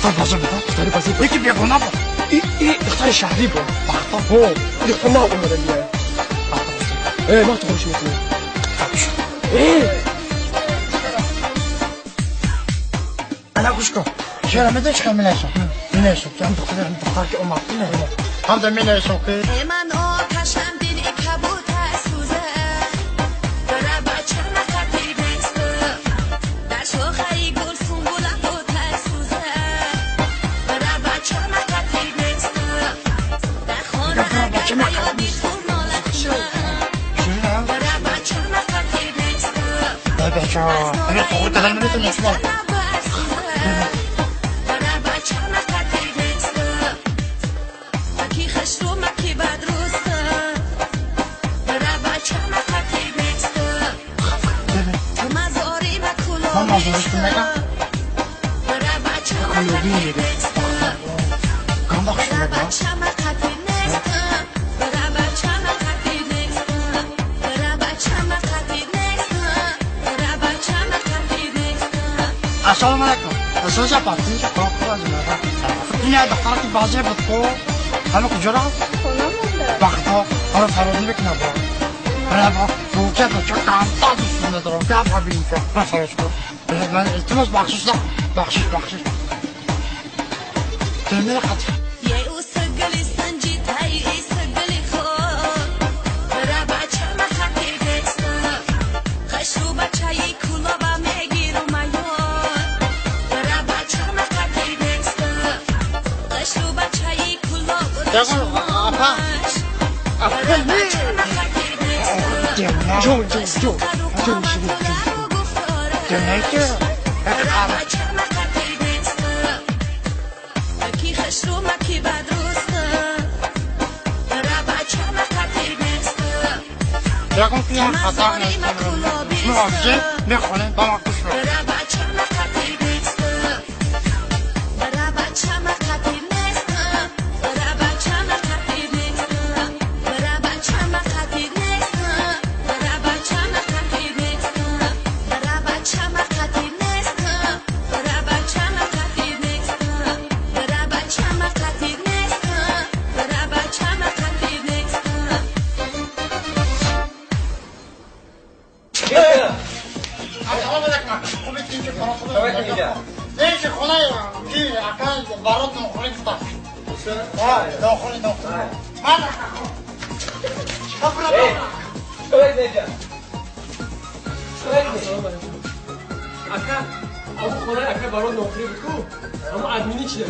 اختار بازار بده. اختاري وظيفة. يجي بيقونا بو. ايه اختاري الشهري بو. بختار. هو اختار ما أقوم بدنيا. ايه ما تخرجش مثلي. ايه. أنا أقولكوا. شو ما دش كم مناسب. مناسب. كم تقدر أنت تختار كأمك. هذا مناسب كي. أنا قلت لهم أنت مسمار. ماما زوجك ماذا؟ قلوبي كم بخش ماذا؟ السلام عليكم. السوسة باتين شكرا خلاص ماذا؟ إني دخلت بازي بتقول هلو كجرا؟ بختار أنا فرضي بك نبغى. أنا أبغى وكذا شكرا طاطس من الدرام كابها بينك ما فرشكو. من التمس بخشش ده بخشش. ترمي خاطر. أبا. جون. يا كم فيها خطأ نفسي نخلين طبعا كشرة. ليش خلايا كي أكان بارودنا خليفة. لا خلينا. ما لك. ايه. شوية نجا. أكان أبو خلايا أكان بارون نوخري بكو. أما عادميني كده.